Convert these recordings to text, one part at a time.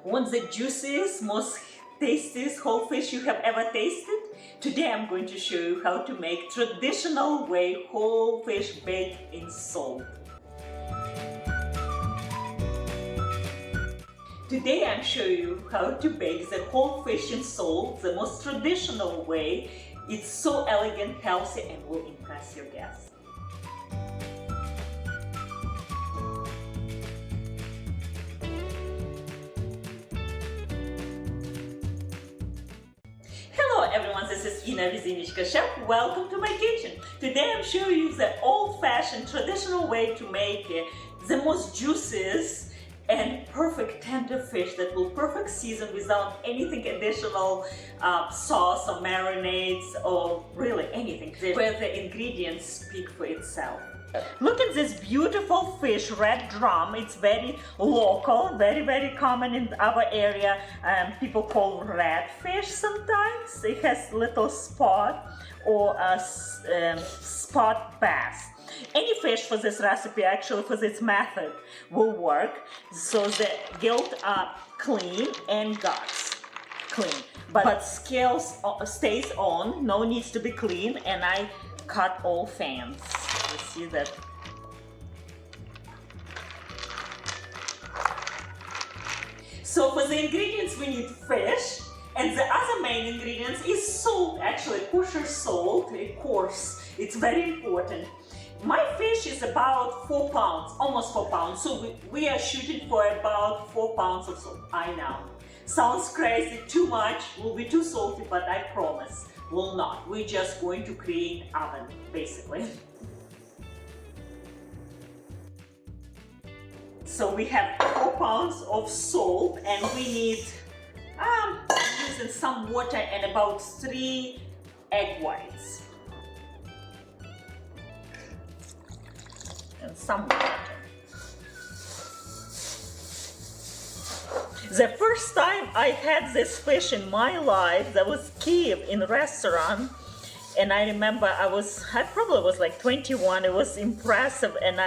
Want the juiciest, most tastiest whole fish you have ever tasted? Today I'm going to show you how to make traditional way whole fish baked in salt. Today I'm showing you how to bake the whole fish in salt, the most traditional way. It's so elegant, healthy, and will impress your guests. Hello everyone, this is Inna with InnichkaChef. Welcome to my kitchen. Today I'm showing you the old-fashioned traditional way to make the most juiciest and perfect tender fish that will perfect season without anything additional sauce or marinades or really anything, where the ingredients speak for itself. Look at this beautiful fish, red drum. It's very local, very common in our area. People call red fish sometimes. It has little spot or a spot bass. Any fish for this recipe, actually for this method, will work. So the gills are clean and guts clean, but scales stays on. No needs to be clean, and I cut all fins. You see that? So for the ingredients we need fish, and the other main ingredients is salt. Actually, kosher salt, coarse. It's very important. My fish is about 4 pounds, almost 4 pounds. So we are shooting for about 4 pounds of salt. I know, sounds crazy, too much, will be too salty, but I promise will not. We're just going to create oven, basically. So we have 4 pounds of salt, and we need using some water and about 3 egg whites and some water. The first time I had this fish in my life, that was Kiev in a restaurant, and I remember I probably was like 21. It was impressive, and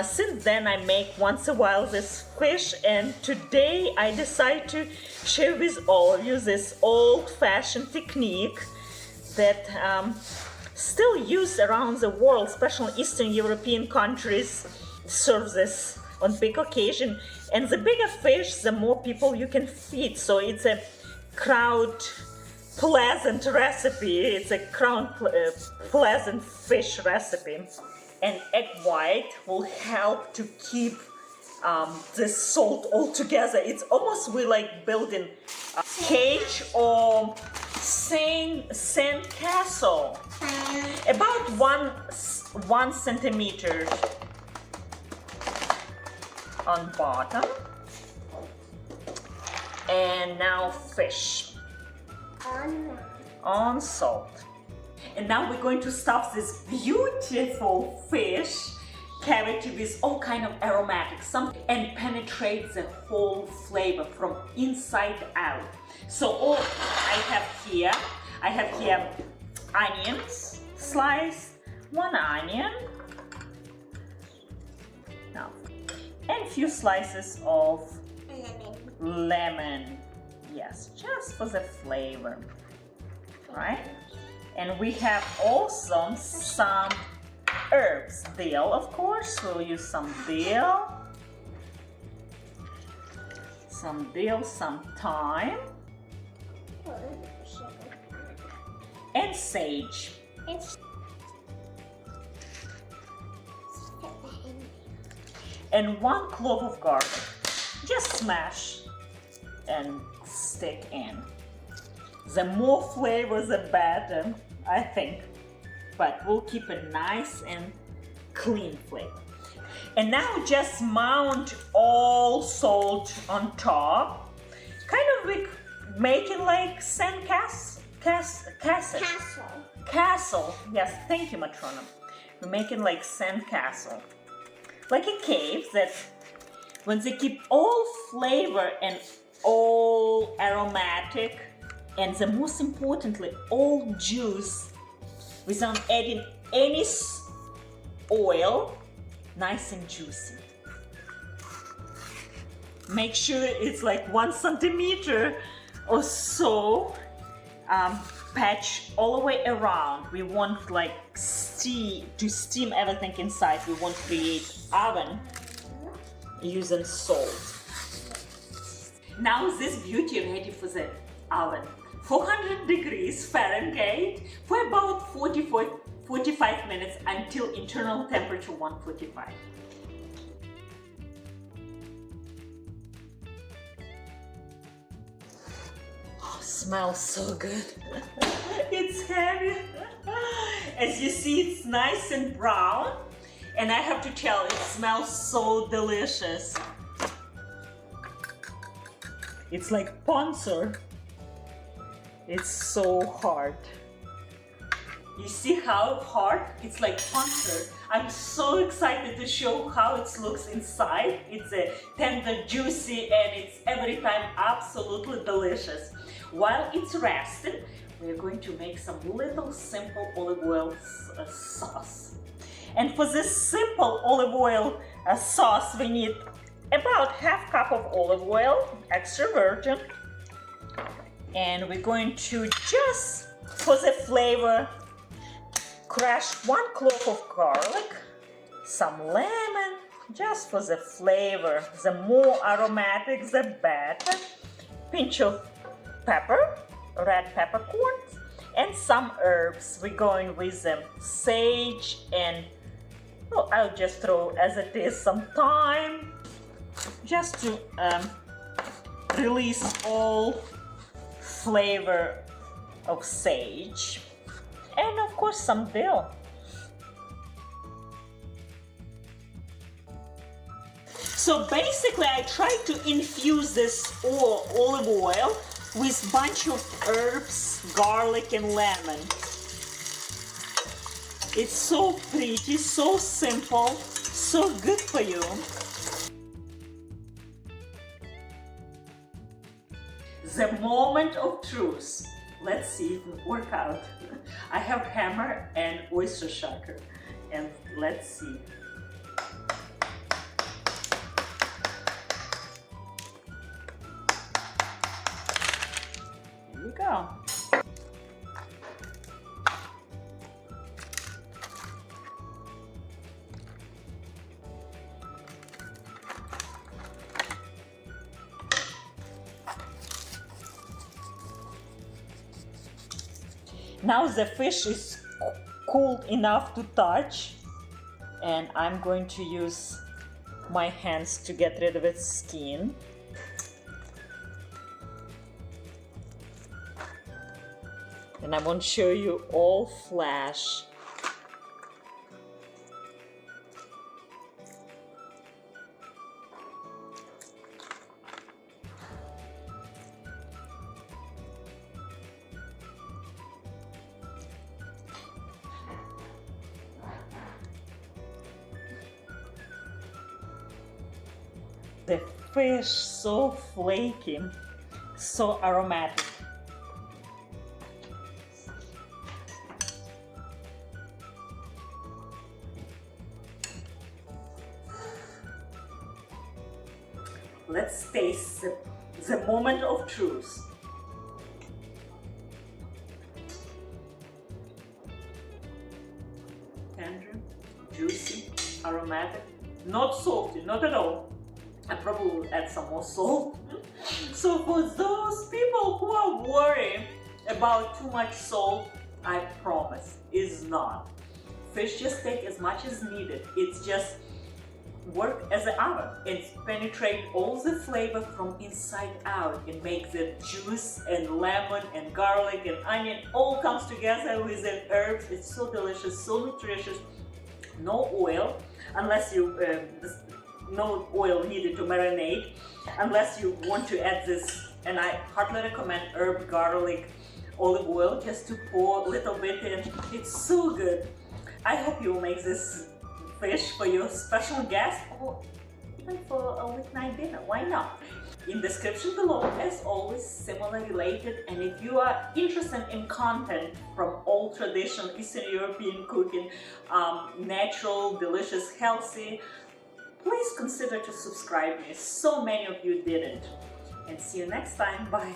since then I make once a while this fish, and today I decide to share with all of you this old-fashioned technique that still used around the world, especially in Eastern European countries, serve this on big occasion. And the bigger fish, the more people you can feed. So it's a crowd pleasant recipe. It's a crowd pleasant fish recipe. And egg white will help to keep the salt all together. It's almost we like building a cage or sand castle. About one centimeter on bottom. And now fish on salt. And now we're going to stuff this beautiful fish cavity with all kind of aromatics and penetrate the whole flavor from inside out. So I have here onions sliced, 1 onion, now, and a few slices of lemon. Yes, just for the flavor, right? And we have also some herbs, dill, of course. We'll use some dill, some thyme, and sage. And 1 clove of garlic. Just smash and stick in. The more flavor, the better, I think. But we'll keep a nice and clean flavor. And now just mount all salt on top. Kind of like making like sand castle. Yes, thank you, Matrona. We're making like sand castle. Like a cave that when they keep all flavor and all aromatic, and the most importantly, all juice without adding any oil, nice and juicy. Make sure it's like 1 centimeter or so. Patch all the way around. We want like to steam everything inside. We want to create oven using salt. Now this beauty ready for the oven. 400 degrees Fahrenheit for about 45 minutes until internal temperature 145. Oh, smells so good. It's heavy. As you see, it's nice and brown. And I have to tell, it smells so delicious. It's like panzer. It's so hard. You see how hard? It's like panzer. I'm so excited to show how it looks inside. It's a tender, juicy, and it's every time absolutely delicious. While it's resting, we're going to make some little simple olive oil sauce. And for this simple olive oil sauce, we need about ½ cup of olive oil, extra virgin. And we're going to just, for the flavor, crush 1 clove of garlic, some lemon, just for the flavor. The more aromatic, the better. Pinch of pepper, red peppercorns, and some herbs. We're going with them sage and, well, I'll just throw as it is some thyme, just to release all flavor of sage, and of course some dill. So basically I tried to infuse this olive oil with bunch of herbs, garlic and lemon. It's so pretty, so simple, so good for you. The moment of truth. Let's see if it will work out. I have hammer and oyster shaker, and let's see. Here we go. Now the fish is cooled enough to touch, and I'm going to use my hands to get rid of its skin. And I want to show you all flesh. The fish so flaky, so aromatic. Let's taste the moment of truth. Tender, juicy, aromatic, not salty, not at all. I probably will add some more salt. So for those people who are worried about too much salt, I promise, is not. Fish just take as much as needed. It's just work as an oven. It penetrates all the flavor from inside out. It makes the juice and lemon and garlic and onion all comes together with the herbs. It's so delicious, so nutritious. No oil, unless you no oil needed to marinate, unless you want to add this. And I hardly recommend herb, garlic, olive oil, just to pour a little bit in. It's so good. I hope you will make this fish for your special guest or even for a weeknight dinner. Why not? In description below, as always, similar related. And if you are interested in content from all traditional Eastern European cooking, natural, delicious, healthy, please consider to subscribe me. So many of you didn't. And see you next time. Bye.